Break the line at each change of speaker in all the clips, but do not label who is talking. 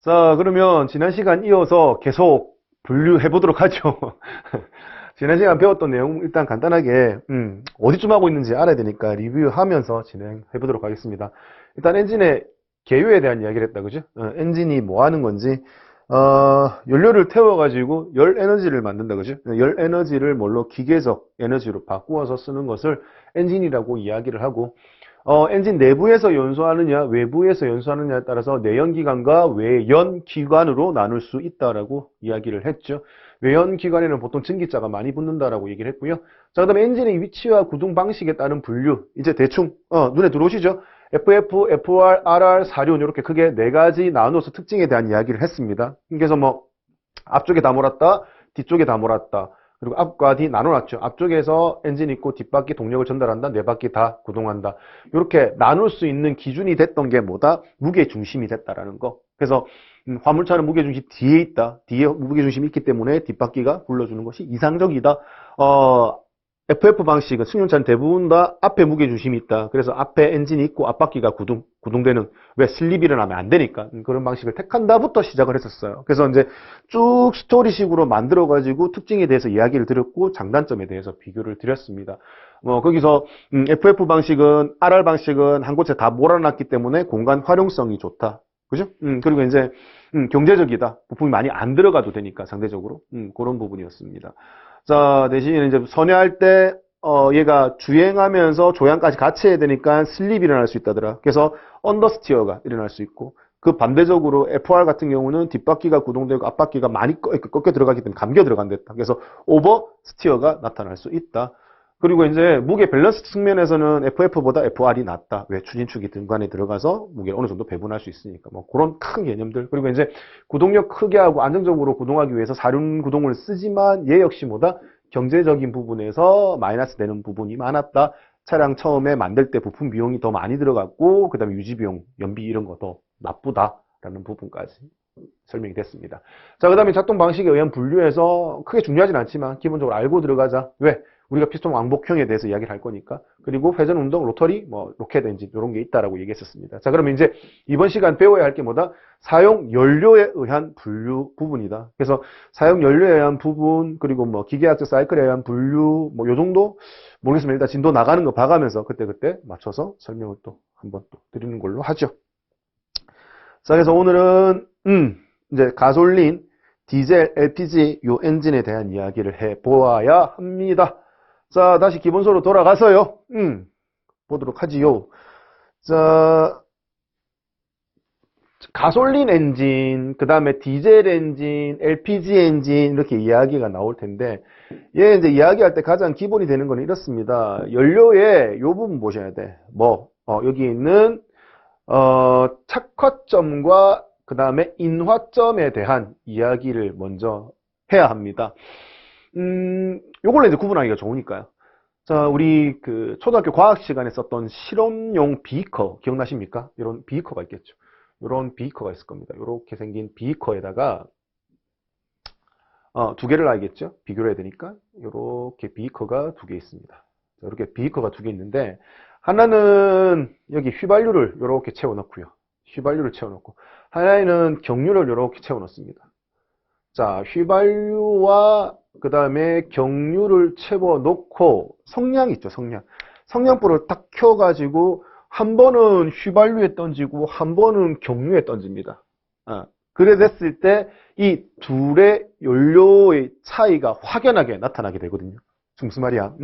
자, 그러면 지난 시간 이어서 계속 분류해 보도록 하죠. 지난 시간 배웠던 내용 일단 간단하게 어디쯤 하고 있는지 알아야 되니까 리뷰하면서 진행해 보도록 하겠습니다. 일단 엔진의 개요에 대한 이야기를 했다, 그죠? 엔진이 뭐 하는 건지, 연료를 태워가지고 열 에너지를 만든다, 그죠? 열 에너지를 뭘로 기계적 에너지로 바꾸어서 쓰는 것을 엔진이라고 이야기를 하고, 엔진 내부에서 연소하느냐, 외부에서 연소하느냐에 따라서 내연기관과 외연기관으로 나눌 수 있다라고 이야기를 했죠. 외연기관에는 보통 전기자가 많이 붙는다라고 얘기를 했고요. 자, 그 다음에 엔진의 위치와 구동 방식에 따른 분류. 이제 대충, 눈에 들어오시죠? FF, FR, RR, 사륜, 이렇게 크게 네 가지 나눠서 특징에 대한 이야기를 했습니다. 그래서 뭐, 앞쪽에 다 몰았다, 뒤쪽에 다 몰았다. 그리고 앞과 뒤 나눠놨죠. 앞쪽에서 엔진 있고 뒷바퀴 동력을 전달한다. 네 바퀴 다 구동한다. 이렇게 나눌 수 있는 기준이 됐던 게 뭐다? 무게중심이 됐다라는 거. 그래서 화물차는 무게중심 뒤에 있다. 뒤에 무게중심이 있기 때문에 뒷바퀴가 굴러주는 것이 이상적이다. FF 방식은 승용차는 대부분 다 앞에 무게중심이 있다. 그래서 앞에 엔진이 있고 앞바퀴가 구동되는, 왜 슬립이 일어나면 안 되니까 그런 방식을 택한다부터 시작을 했었어요. 그래서 이제 쭉 스토리식으로 만들어가지고 특징에 대해서 이야기를 드렸고 장단점에 대해서 비교를 드렸습니다. 거기서 FF 방식은 RR 방식은 한 곳에 다 몰아놨기 때문에 공간 활용성이 좋다. 그죠? 그리고 이제 경제적이다. 부품이 많이 안 들어가도 되니까 상대적으로 그런 부분이었습니다. 자, 대신에 이제 선회할 때, 얘가 주행하면서 조향까지 같이 해야 되니까 슬립이 일어날 수 있다더라. 그래서 언더스티어가 일어날 수 있고, 그 반대적으로 FR 같은 경우는 뒷바퀴가 구동되고 앞바퀴가 많이 꺾여 들어가기 때문에 감겨 들어간댔다. 그래서 오버스티어가 나타날 수 있다. 그리고 이제 무게 밸런스 측면에서는 FF보다 FR이 낫다. 왜? 추진축이 등간에 들어가서 무게를 어느 정도 배분할 수 있으니까. 뭐 그런 큰 개념들. 그리고 이제 구동력 크게 하고 안정적으로 구동하기 위해서 사륜 구동을 쓰지만 얘 역시 뭐다? 경제적인 부분에서 마이너스 되는 부분이 많았다. 차량 처음에 만들 때 부품 비용이 더 많이 들어갔고, 그 다음에 유지 비용, 연비 이런 거 더 나쁘다라는 부분까지 설명이 됐습니다. 자, 그 다음에 작동 방식에 의한 분류에서 크게 중요하진 않지만 기본적으로 알고 들어가자. 왜? 우리가 피스톤 왕복형에 대해서 이야기를 할 거니까. 그리고 회전 운동, 로터리, 뭐 로켓 엔진 이런 게 있다라고 얘기했었습니다. 자, 그러면 이제 이번 시간 배워야 할 게 뭐다? 사용 연료에 의한 분류 부분이다. 그래서 사용 연료에 의한 부분, 그리고 뭐 기계학적 사이클에 의한 분류, 뭐 요 정도 모르겠습니다. 일단 진도 나가는 거 봐가면서 그때 맞춰서 설명을 또 한번 또 드리는 걸로 하죠. 자, 그래서 오늘은 이제 가솔린, 디젤, LPG 요 엔진에 대한 이야기를 해 보아야 합니다. 자, 다시 기본소로 돌아가서요. 보도록 하지요. 자, 가솔린 엔진, 그 다음에 디젤 엔진, LPG 엔진 이렇게 이야기가 나올 텐데 얘 이제 이야기할 때 가장 기본이 되는 건 이렇습니다. 연료의 요 부분 보셔야 돼. 뭐 여기 있는 착화점과 그 다음에 인화점에 대한 이야기를 먼저 해야 합니다. 요걸로 이제 구분하기가 좋으니까요. 자, 우리 그 초등학교 과학 시간에 썼던 실험용 비커 기억나십니까? 이런 비커가 있겠죠. 이런 비커가 있을 겁니다. 이렇게 생긴 비커에다가 두 개를 알겠죠? 비교를 해야 되니까 이렇게 비커가 두 개 있습니다. 이렇게 비커가 두 개 있는데 하나는 여기 휘발유를 이렇게 채워넣고요. 휘발유를 채워넣고 하나에는 경유를 이렇게 채워넣습니다. 자, 휘발유와 그 다음에 경유를 채워놓고 성냥 있죠, 성냥. 성냥불을 딱 켜가지고 한 번은 휘발유에 던지고 한 번은 경유에 던집니다. 그래 됐을 때 이 둘의 연료의 차이가 확연하게 나타나게 되거든요. 무슨 말이야?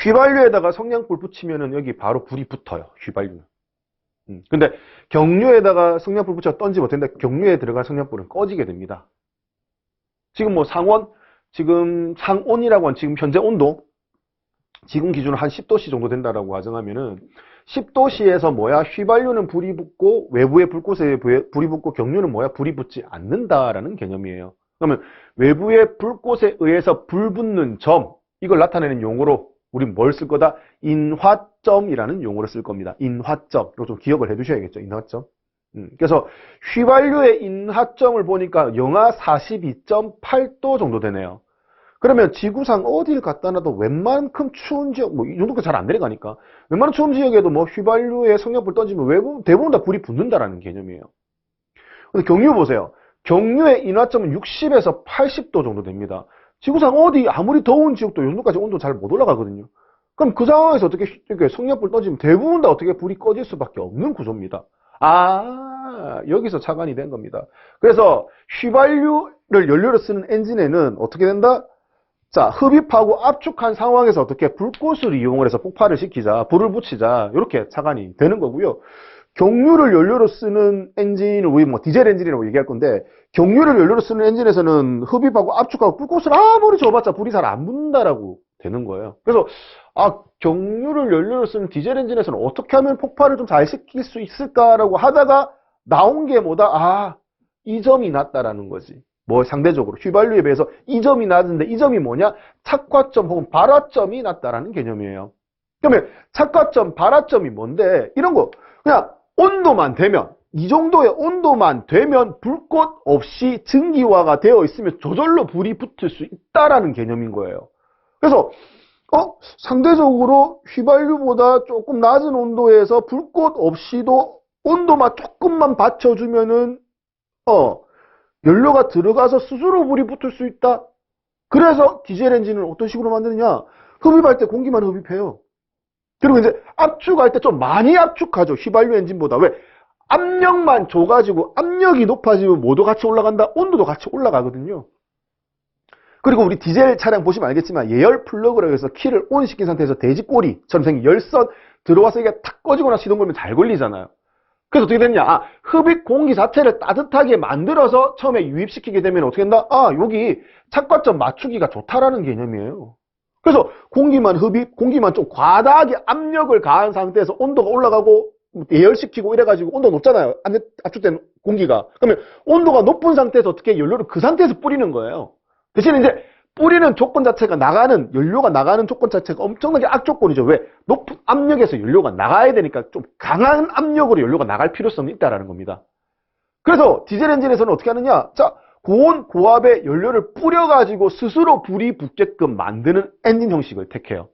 휘발유에다가 성냥불 붙이면은 여기 바로 불이 붙어요. 휘발유는. 근데 경유에다가 성냥불 붙여 던지면 된다. 경유에 들어간 성냥불은 꺼지게 됩니다. 지금 뭐 지금 상온이라고 한 지금 현재 온도, 지금 기준으로 한 10도씨 정도 된다라고 가정하면은 10도씨에서 뭐야? 휘발유는 불이 붙고 외부의 불꽃에 불이 붙고 경유는 뭐야? 불이 붙지 않는다라는 개념이에요. 그러면 외부의 불꽃에 의해서 불 붙는 점, 이걸 나타내는 용어로 우린 뭘 쓸 거다? 인화점이라는 용어를 쓸 겁니다. 인화점. 이거 좀 기억을 해 두셔야겠죠. 인화점. 그래서 휘발유의 인화점을 보니까 영하 42.8도 정도 되네요. 그러면 지구상 어딜 갖다 놔도 웬만큼 추운 지역, 뭐 이 정도가 잘 안 내려가니까 웬만한 추운 지역에도 뭐 휘발유에 성냥불 던지면 대부분 다 불이 붙는다라는 개념이에요. 근데 경유 보세요. 경유의 인화점은 60에서 80도 정도 됩니다. 지구상 어디 아무리 더운 지역도 이 정도까지 온도 잘 못 올라가거든요. 그럼 그 상황에서 어떻게 이렇게 성냥불 떠지면 대부분 다 어떻게 불이 꺼질 수밖에 없는 구조입니다. 여기서 착안이 된 겁니다. 그래서 휘발유를 연료로 쓰는 엔진에는 어떻게 된다? 자, 흡입하고 압축한 상황에서 어떻게 불꽃을 이용을 해서 폭발을 시키자, 불을 붙이자, 이렇게 착안이 되는 거고요. 경유를 연료로 쓰는 엔진은 우리 뭐 디젤 엔진이라고 얘기할 건데, 경유를 연료로 쓰는 엔진에서는 흡입하고 압축하고 불꽃을 아무리 줘봤자 불이 잘 안 붙는다라고 되는 거예요. 그래서 경유를 연료로 쓰는 디젤 엔진에서는 어떻게 하면 폭발을 좀 잘 시킬 수 있을까라고 하다가 나온 게 뭐다? 이 점이 낮다라는 거지. 뭐 상대적으로 휘발유에 비해서 이 점이 낮은데 이 점이 뭐냐? 착화점 혹은 발화점이 낮다라는 개념이에요. 그러면 착화점, 발화점이 뭔데? 이런 거 그냥 온도만 되면, 이 정도의 온도만 되면 불꽃 없이 증기화가 되어 있으면 저절로 불이 붙을 수 있다라는 개념인 거예요. 그래서 상대적으로 휘발유보다 조금 낮은 온도에서 불꽃 없이도 온도만 조금만 받쳐주면은 연료가 들어가서 스스로 불이 붙을 수 있다. 그래서 디젤 엔진을 어떤 식으로 만드느냐? 흡입할 때 공기만 흡입해요. 그리고 이제 압축할 때 좀 많이 압축하죠. 휘발유 엔진보다. 왜? 압력만 줘가지고 압력이 높아지면 뭐도 같이 올라간다? 온도도 같이 올라가거든요. 그리고 우리 디젤 차량 보시면 알겠지만 예열 플러그라고 해서 키를 온 시킨 상태에서 돼지꼬리처럼 생긴 열선 들어와서 이게 탁 꺼지거나 시동 걸면 잘 걸리잖아요. 그래서 어떻게 됐냐? 흡입 공기 자체를 따뜻하게 만들어서 처음에 유입시키게 되면 어떻게 된다? 여기 착과점 맞추기가 좋다라는 개념이에요. 그래서 공기만 흡입, 공기만 좀 과다하게 압력을 가한 상태에서 온도가 올라가고 예열시키고 이래가지고 온도가 높잖아요. 압축된 공기가. 그러면 온도가 높은 상태에서 어떻게 연료를 그 상태에서 뿌리는 거예요. 대신 이제 뿌리는 조건 자체가 연료가 나가는 조건 자체가 엄청나게 악조건이죠. 왜? 높은 압력에서 연료가 나가야 되니까 좀 강한 압력으로 연료가 나갈 필요성이 있다라는 겁니다. 그래서 디젤 엔진에서는 어떻게 하느냐? 자, 고온, 고압에 연료를 뿌려가지고 스스로 불이 붙게끔 만드는 엔진 형식을 택해요.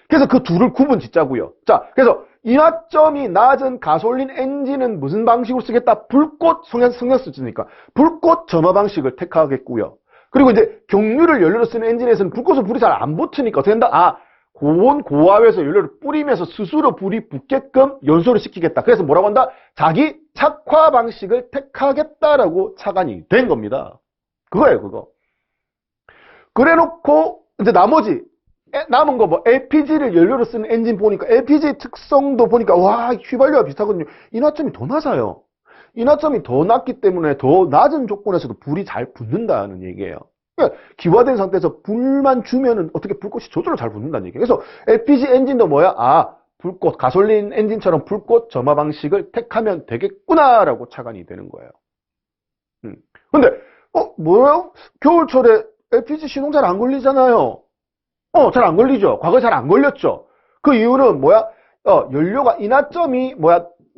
그래서 그 둘을 구분 짓자고요. 자, 그래서 인화점이 낮은 가솔린 엔진은 무슨 방식으로 쓰겠다? 불꽃 성냥 쓰니까 불꽃 점화 방식을 택하겠고요. 그리고 이제 경유를 연료로 쓰는 엔진에서는 불꽃은 불이 잘 안 붙으니까 어떻게 된다? 고온, 고압에서 연료를 뿌리면서 스스로 불이 붙게끔 연소를 시키겠다. 그래서 뭐라고 한다? 자기 착화 방식을 택하겠다라고 착안이 된 겁니다. 그거예요, 그거. 그래 놓고 이제 나머지 남은 거 LPG를 연료로 쓰는 엔진 보니까 LPG 특성도 보니까 휘발유와 비슷하거든요. 인화점이 더 낮아요. 인화점이 더 낮기 때문에 더 낮은 조건에서도 불이 잘 붙는다는 얘기예요. 그러니까 기화된 상태에서 불만 주면은 어떻게 불꽃이 저절로 잘 붙는다는 얘기예요. 그래서 LPG 엔진도 불꽃, 가솔린 엔진처럼 불꽃 점화 방식을 택하면 되겠구나라고 착안이 되는 거예요. 근데 뭐예요? 겨울철에 LPG 시동 잘 안 걸리잖아요. 잘 안 걸리죠. 과거에 잘 안 걸렸죠. 그 이유는 연료가 인화점이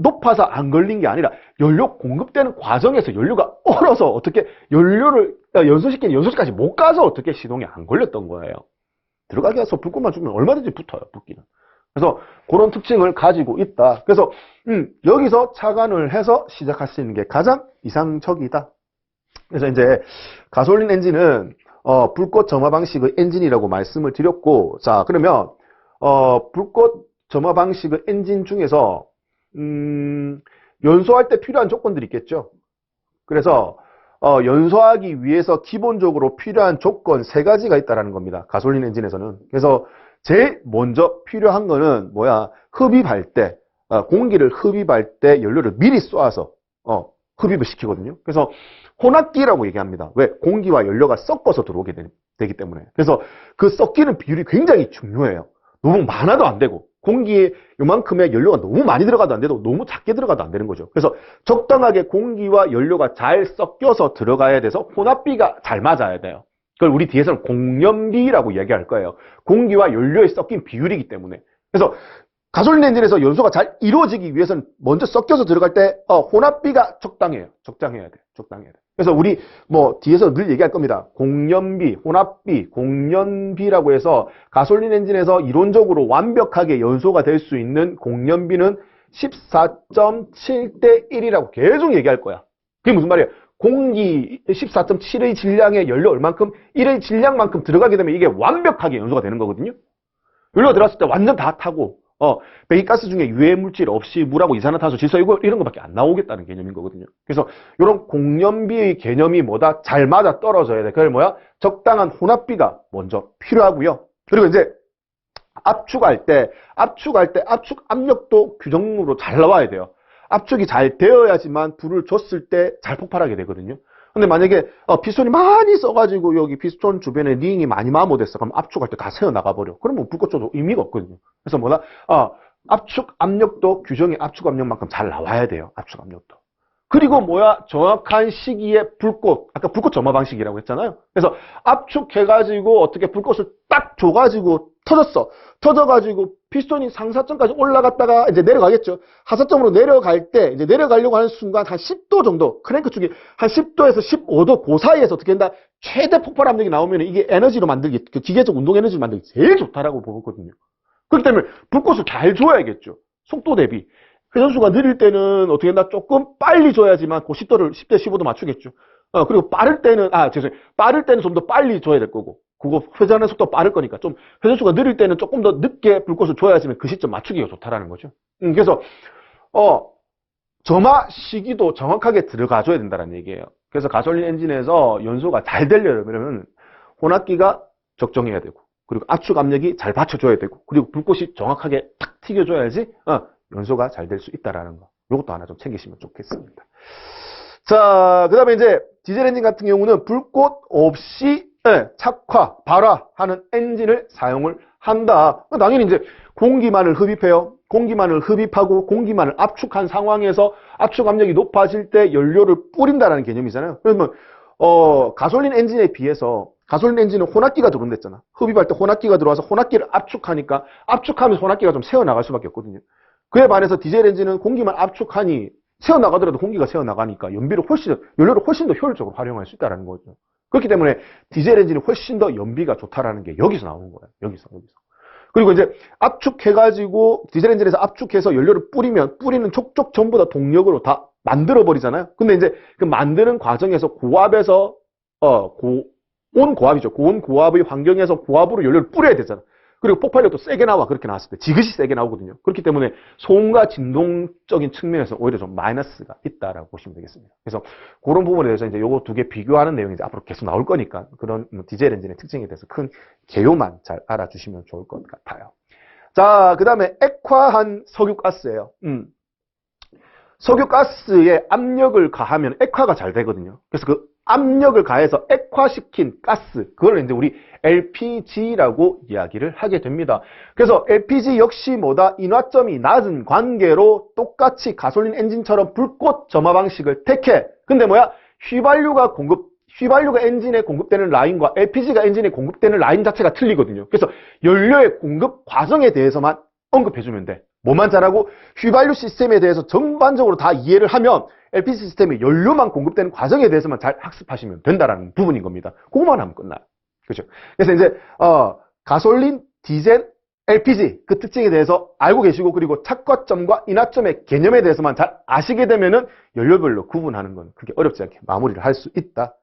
높아서 안 걸린 게 아니라 연료 공급되는 과정에서 연료가 얼어서 어떻게 연료를 연소시키는 연소시까지 못 가서 어떻게 시동이 안 걸렸던 거예요. 들어가게 해서 불꽃만 주면 얼마든지 붙어요, 붙기는. 그래서 그런 특징을 가지고 있다. 그래서 여기서 착안을 해서 시작할 수 있는 게 가장 이상적이다. 그래서 이제 가솔린 엔진은 불꽃 점화 방식의 엔진이라고 말씀을 드렸고, 자, 그러면 불꽃 점화 방식의 엔진 중에서 연소할 때 필요한 조건들이 있겠죠. 그래서 연소하기 위해서 기본적으로 필요한 조건 3가지가 있다라는 겁니다. 가솔린 엔진에서는. 그래서 제일 먼저 필요한 거는 흡입할 때, 공기를 흡입할 때 연료를 미리 쏘아서 흡입을 시키거든요. 그래서 혼합기라고 얘기합니다. 왜? 공기와 연료가 섞어서 들어오게 되기 때문에. 그래서 그 섞이는 비율이 굉장히 중요해요. 너무 많아도 안 되고, 공기에 요만큼의 연료가 너무 많이 들어가도 안 되고, 너무 작게 들어가도 안 되는 거죠. 그래서 적당하게 공기와 연료가 잘 섞여서 들어가야 돼서 혼합비가 잘 맞아야 돼요. 그걸 우리 뒤에서는 공연비라고 얘기할 거예요. 공기와 연료에 섞인 비율이기 때문에. 그래서 가솔린 엔진에서 연소가 잘 이루어지기 위해서는 먼저 섞여서 들어갈 때 혼합비가 적당해요. 적당해야 돼. 적당해야 돼. 그래서 우리 뒤에서 늘 얘기할 겁니다. 공연비, 혼합비, 공연비라고 해서 가솔린 엔진에서 이론적으로 완벽하게 연소가 될 수 있는 공연비는 14.7대 1이라고 계속 얘기할 거야. 그게 무슨 말이에요? 공기 14.7의 질량의 연료 얼만큼 1의 질량만큼 들어가게 되면 이게 완벽하게 연소가 되는 거거든요. 연료가 들어갔을 때 완전 다 타고 배기가스 중에 유해 물질 없이 물하고 이산화탄소, 질소 이런 거밖에 안 나오겠다는 개념인 거거든요. 그래서 이런 공연비의 개념이 뭐다? 잘 맞아 떨어져야 돼. 그게 뭐야? 적당한 혼합비가 먼저 필요하고요. 그리고 이제 압축할 때 압축 압력도 규정으로 잘 나와야 돼요. 압축이 잘 되어야지만 불을 줬을 때 잘 폭발하게 되거든요. 근데 만약에 피스톤이 많이 써가지고 여기 피스톤 주변에 링이 많이 마모됐어. 그럼 압축할 때 다 새어나가 버려. 그러면 불꽃 줘도 의미가 없거든요. 그래서 뭐다? 압축 압력도 규정이 압축 압력만큼 잘 나와야 돼요. 압축 압력도. 그리고 뭐야? 정확한 시기에 불꽃, 아까 불꽃 점화 방식이라고 했잖아요. 그래서 압축해가지고 어떻게 불꽃을 딱 줘가지고 터졌어. 터져가지고 피스톤이 상사점까지 올라갔다가 이제 내려가겠죠. 하사점으로 내려갈 때, 이제 내려가려고 하는 순간 한 10도 정도, 크랭크 축이 한 10도에서 15도 그 사이에서 어떻게 한다? 최대 폭발 압력이 나오면 이게 에너지로 만들기, 그 기계적 운동 에너지로 만들기 제일 좋다라고 보거든요. 그렇기 때문에 불꽃을 잘 줘야겠죠. 속도 대비. 회전수가 느릴 때는 어떻게 했나? 조금 빨리 줘야지만 그 10도를 10대 15도 맞추겠죠. 그리고 빠를 때는, 빠를 때는 좀 더 빨리 줘야 될 거고. 그거 회전의 속도가 빠를 거니까 좀 회전수가 느릴 때는 조금 더 늦게 불꽃을 줘야지만 그 시점 맞추기가 좋다라는 거죠. 그래서, 점화 시기도 정확하게 들어가줘야 된다는 얘기예요. 그래서 가솔린 엔진에서 연소가 잘 되려면 혼합기가 적정해야 되고, 그리고 압축 압력이 잘 받쳐줘야 되고, 그리고 불꽃이 정확하게 탁 튀겨줘야지, 연소가 잘 될 수 있다라는 거. 이것도 하나 좀 챙기시면 좋겠습니다. 자, 그 다음에 이제 디젤 엔진 같은 경우는 불꽃 없이 착화, 발화하는 엔진을 사용을 한다. 당연히 이제 공기만을 흡입해요. 공기만을 흡입하고 공기만을 압축한 상황에서 압축 압력이 높아질 때 연료를 뿌린다라는 개념이잖아요. 그러면 가솔린 엔진에 비해서 가솔린 엔진은 혼합기가 들어온댔잖아. 흡입할 때 혼합기가 들어와서 혼합기를 압축하니까 압축하면서 혼합기가 좀 새어나갈 수밖에 없거든요. 그에 반해서 디젤 엔진은 공기만 압축하니 새어나가더라도 공기가 새어나가니까 연료를 훨씬 더 효율적으로 활용할 수 있다는 거죠. 그렇기 때문에 디젤 엔진이 훨씬 더 연비가 좋다라는 게 여기서 나오는 거예요. 여기서. 그리고 이제 압축해가지고 디젤 엔진에서 압축해서 연료를 뿌리는 촉촉 전부 다 동력으로 다 만들어 버리잖아요. 근데 이제 그 만드는 과정에서 고압에서 고온고압이죠. 고온고압의 환경에서 고압으로 연료를 뿌려야 되잖아. 그리고 폭발력도 세게 나와. 그렇게 나왔을 때 지그시 세게 나오거든요. 그렇기 때문에 소음과 진동적인 측면에서 오히려 좀 마이너스가 있다라고 보시면 되겠습니다. 그래서 그런 부분에 대해서 이제 요거 두 개 비교하는 내용이 이제 앞으로 계속 나올 거니까 그런 디젤 엔진의 특징에 대해서 큰 개요만 잘 알아주시면 좋을 것 같아요. 자, 그 다음에 액화한 석유가스예요. 석유가스에 압력을 가하면 액화가 잘 되거든요. 그래서 그 압력을 가해서 액화시킨 가스, 그걸 이제 우리 LPG라고 이야기를 하게 됩니다. 그래서 LPG 역시 뭐다? 인화점이 낮은 관계로 똑같이 가솔린 엔진처럼 불꽃 점화 방식을 택해. 근데 뭐야? 휘발유가 엔진에 공급되는 라인과 LPG가 엔진에 공급되는 라인 자체가 틀리거든요. 그래서 연료의 공급 과정에 대해서만 언급해주면 돼. 뭐만 잘하고 휘발유 시스템에 대해서 전반적으로 다 이해를 하면 LPG 시스템의 연료만 공급되는 과정에 대해서만 잘 학습하시면 된다라는 부분인 겁니다. 그거만 하면 끝나요. 그렇죠? 그래서 이제 가솔린, 디젤, LPG 그 특징에 대해서 알고 계시고 그리고 착화점과 인화점의 개념에 대해서만 잘 아시게 되면은 연료별로 구분하는 건 그렇게 어렵지 않게 마무리를 할 수 있다.